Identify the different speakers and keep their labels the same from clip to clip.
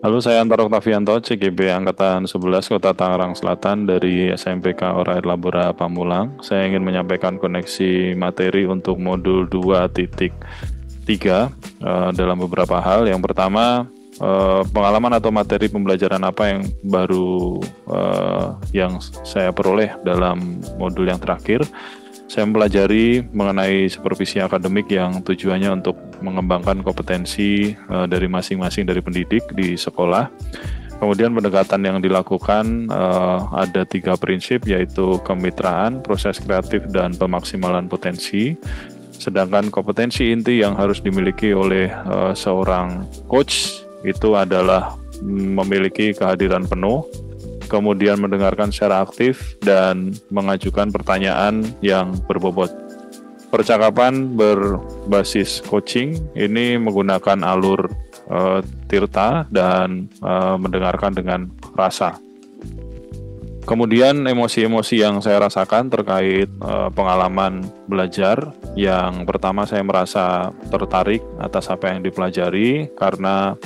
Speaker 1: Halo, saya Antara Oktavianto, CGB Angkatan 11 Kota Tangerang Selatan dari SMPK Orair Labora Pamulang. Saya ingin menyampaikan koneksi materi untuk modul 2.3 dalam beberapa hal. Yang pertama, pengalaman atau materi pembelajaran apa yang baru yang saya peroleh dalam modul yang terakhir. Saya mempelajari mengenai supervisi akademik yang tujuannya untuk mengembangkan kompetensi dari masing-masing dari pendidik di sekolah. Kemudian pendekatan yang dilakukan ada 3 prinsip, yaitu kemitraan, proses kreatif, dan pemaksimalan potensi. Sedangkan kompetensi inti yang harus dimiliki oleh seorang coach itu adalah memiliki kehadiran penuh, kemudian mendengarkan secara aktif, dan mengajukan pertanyaan yang berbobot. Percakapan berbasis coaching ini menggunakan alur tirta dan mendengarkan dengan rasa. Kemudian emosi-emosi yang saya rasakan terkait pengalaman belajar. Yang pertama, saya merasa tertarik atas apa yang dipelajari karena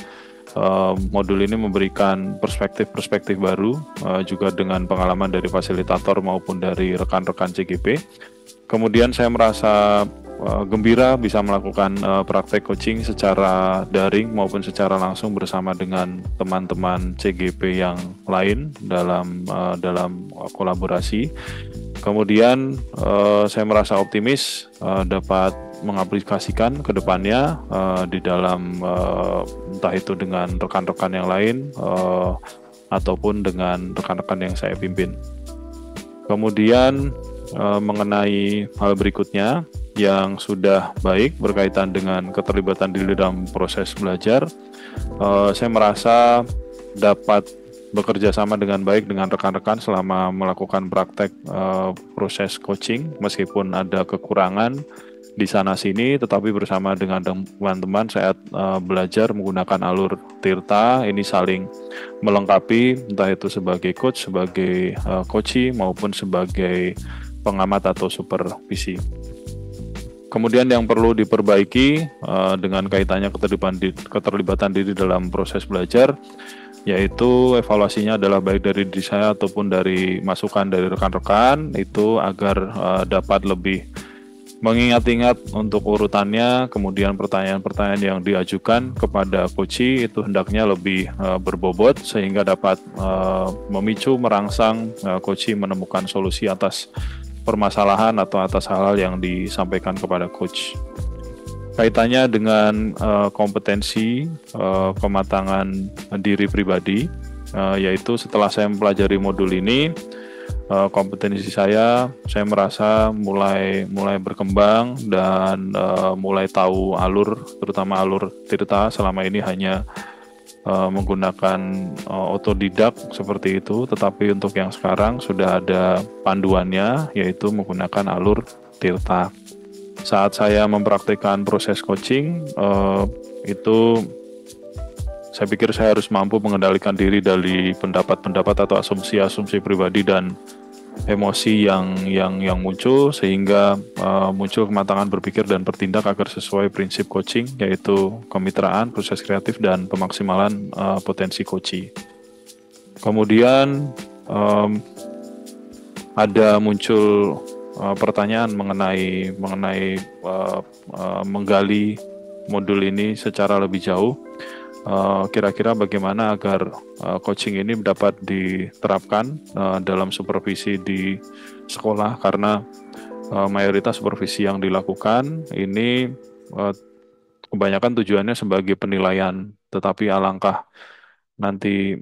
Speaker 1: modul ini memberikan perspektif-perspektif baru, juga dengan pengalaman dari fasilitator maupun dari rekan-rekan CGP. Kemudian saya merasa gembira bisa melakukan praktek coaching secara daring maupun secara langsung bersama dengan teman-teman CGP yang lain dalam kolaborasi. Kemudian saya merasa optimis dapat mengaplikasikan ke depannya di dalam entah itu dengan rekan-rekan yang lain ataupun dengan rekan-rekan yang saya pimpin. Kemudian mengenai hal berikutnya yang sudah baik berkaitan dengan keterlibatan diri dalam proses belajar, saya merasa dapat bekerja sama dengan baik dengan rekan-rekan selama melakukan praktek proses coaching, meskipun ada kekurangan di sana sini, tetapi bersama dengan teman-teman saat belajar menggunakan alur tirta ini saling melengkapi, entah itu sebagai coach, sebagai coachee maupun sebagai pengamat atau supervisi. Kemudian yang perlu diperbaiki dengan kaitannya keterlibatan diri dalam proses belajar, yaitu evaluasinya adalah baik dari diri saya ataupun dari masukan dari rekan-rekan, itu agar dapat lebih mengingat-ingat untuk urutannya. Kemudian pertanyaan-pertanyaan yang diajukan kepada coachee itu hendaknya lebih berbobot sehingga dapat memicu, merangsang coachee menemukan solusi atas permasalahan atau atas hal-hal yang disampaikan kepada coach. Kaitannya dengan kompetensi pematangan diri pribadi, yaitu setelah saya mempelajari modul ini, kompetensi saya merasa mulai berkembang dan mulai tahu alur, terutama alur tirta. Selama ini hanya menggunakan otodidak seperti itu, tetapi untuk yang sekarang sudah ada panduannya, yaitu menggunakan alur tirta. Saat saya mempraktikkan proses coaching, itu saya pikir saya harus mampu mengendalikan diri dari pendapat-pendapat atau asumsi-asumsi pribadi dan emosi yang muncul, sehingga muncul kematangan berpikir dan bertindak agar sesuai prinsip coaching, yaitu kemitraan, proses kreatif, dan pemaksimalan potensi coachee. Kemudian ada muncul pertanyaan mengenai menggali modul ini secara lebih jauh. Kira-kira bagaimana agar coaching ini dapat diterapkan dalam supervisi di sekolah, karena mayoritas supervisi yang dilakukan ini kebanyakan tujuannya sebagai penilaian, tetapi alangkah nanti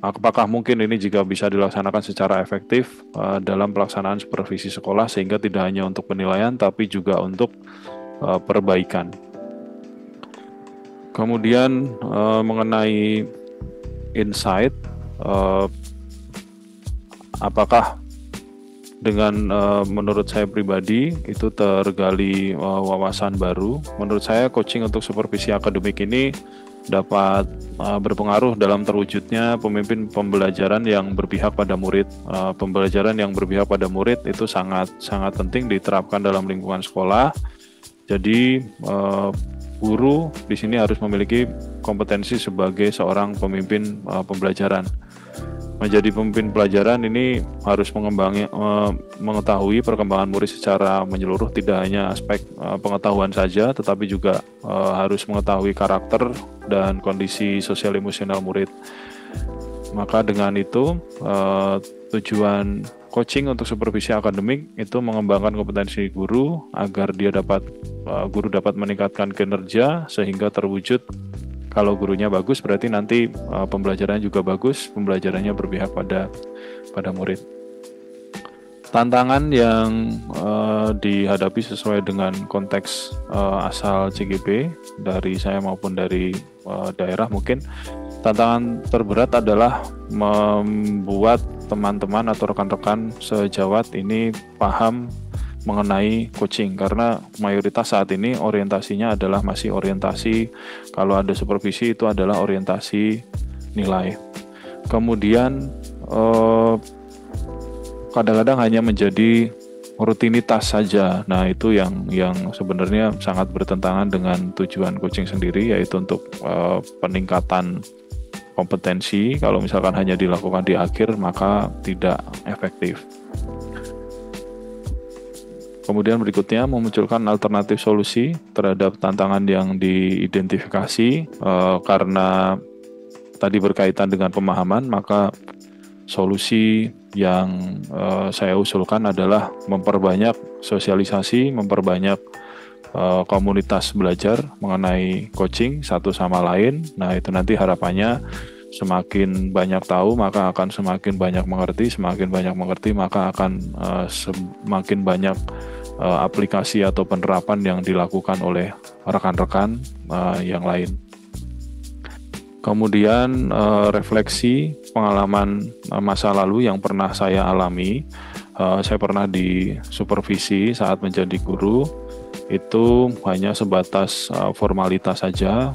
Speaker 1: apakah mungkin ini juga bisa dilaksanakan secara efektif dalam pelaksanaan supervisi sekolah, sehingga tidak hanya untuk penilaian tapi juga untuk perbaikan. Kemudian mengenai insight, apakah dengan menurut saya pribadi itu tergali wawasan baru. Menurut saya coaching untuk supervisi akademik ini dapat berpengaruh dalam terwujudnya pemimpin pembelajaran yang berpihak pada murid. Pembelajaran yang berpihak pada murid itu sangat penting diterapkan dalam lingkungan sekolah. Jadi guru di sini harus memiliki kompetensi sebagai seorang pemimpin pembelajaran. Menjadi pemimpin pelajaran ini harus mengetahui perkembangan murid secara menyeluruh, tidak hanya aspek pengetahuan saja, tetapi juga harus mengetahui karakter dan kondisi sosial emosional murid. Maka dengan itu tujuan coaching untuk supervisi akademik itu mengembangkan kompetensi guru agar guru dapat meningkatkan kinerja sehingga terwujud. Kalau gurunya bagus berarti nanti pembelajarannya juga bagus, pembelajarannya berpihak pada murid. Tantangan yang dihadapi sesuai dengan konteks asal CGP dari saya maupun dari daerah mungkin. Tantangan terberat adalah membuat teman-teman atau rekan-rekan sejawat ini paham mengenai coaching, karena mayoritas saat ini orientasinya adalah masih orientasi, kalau ada supervisi itu adalah orientasi nilai. Kemudian kadang-kadang hanya menjadi rutinitas saja. Nah, itu yang sebenarnya sangat bertentangan dengan tujuan coaching sendiri, yaitu untuk peningkatan kompetensi. Kalau misalkan hanya dilakukan di akhir, maka tidak efektif. Kemudian berikutnya memunculkan alternatif solusi terhadap tantangan yang diidentifikasi. Karena tadi berkaitan dengan pemahaman, maka solusi yang saya usulkan adalah memperbanyak sosialisasi, memperbanyak komunitas belajar mengenai coaching satu sama lain. Nah, itu nanti harapannya semakin banyak tahu maka akan semakin banyak mengerti, semakin banyak mengerti maka akan semakin banyak aplikasi atau penerapan yang dilakukan oleh rekan-rekan yang lain. Kemudian refleksi pengalaman masa lalu yang pernah saya alami. Saya pernah di supervisi saat menjadi guru, itu hanya sebatas formalitas saja,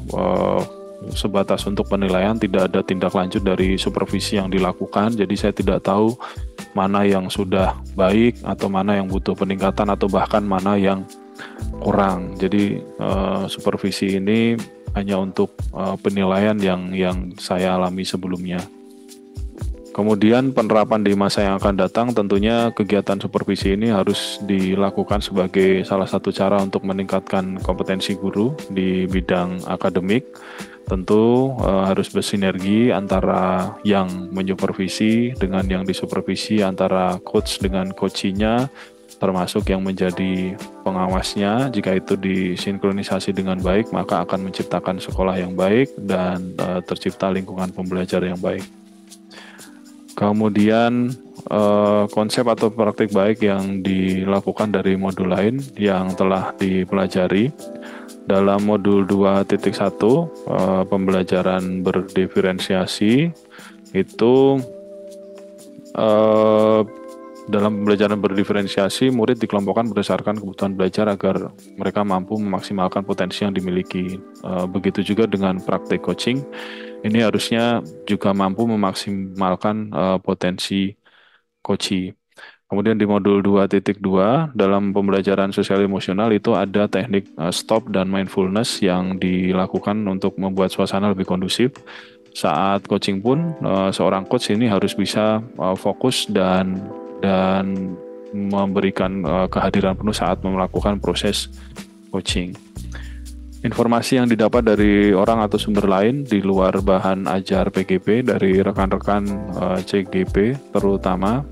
Speaker 1: sebatas untuk penilaian, tidak ada tindak lanjut dari supervisi yang dilakukan. Jadi saya tidak tahu mana yang sudah baik atau mana yang butuh peningkatan atau bahkan mana yang kurang. Jadi supervisi ini hanya untuk penilaian yang saya alami sebelumnya. Kemudian penerapan di masa yang akan datang, tentunya kegiatan supervisi ini harus dilakukan sebagai salah satu cara untuk meningkatkan kompetensi guru di bidang akademik. Tentu harus bersinergi antara yang menyupervisi dengan yang disupervisi, antara coach dengan coachinya, termasuk yang menjadi pengawasnya. Jika itu disinkronisasi dengan baik, maka akan menciptakan sekolah yang baik dan tercipta lingkungan pembelajar yang baik. Kemudian konsep atau praktik baik yang dilakukan dari modul lain yang telah dipelajari. Dalam modul 2.1 pembelajaran berdiferensiasi itu dalam pembelajaran berdiferensiasi murid dikelompokkan berdasarkan kebutuhan belajar agar mereka mampu memaksimalkan potensi yang dimiliki. Begitu juga dengan praktik coaching, ini harusnya juga mampu memaksimalkan potensi coachee. Kemudian di modul 2.2 dalam pembelajaran sosial emosional itu ada teknik stop dan mindfulness yang dilakukan untuk membuat suasana lebih kondusif. Saat coaching pun seorang coach ini harus bisa fokus dan memberikan kehadiran penuh saat melakukan proses coaching. Informasi yang didapat dari orang atau sumber lain di luar bahan ajar PGP dari rekan-rekan CGP terutama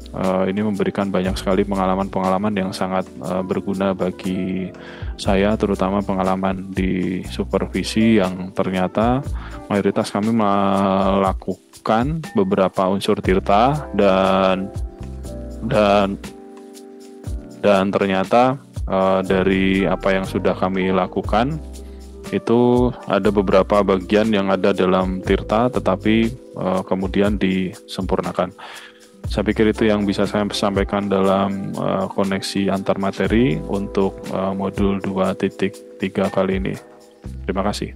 Speaker 1: ini memberikan banyak sekali pengalaman-pengalaman yang sangat berguna bagi saya, terutama pengalaman di supervisi yang ternyata mayoritas kami melakukan beberapa unsur tirta dan ternyata dari apa yang sudah kami lakukan itu ada beberapa bagian yang ada dalam tirta tetapi kemudian disempurnakan. Saya pikir itu yang bisa saya sampaikan dalam koneksi antar materi untuk modul 2.3 kali ini. Terima kasih.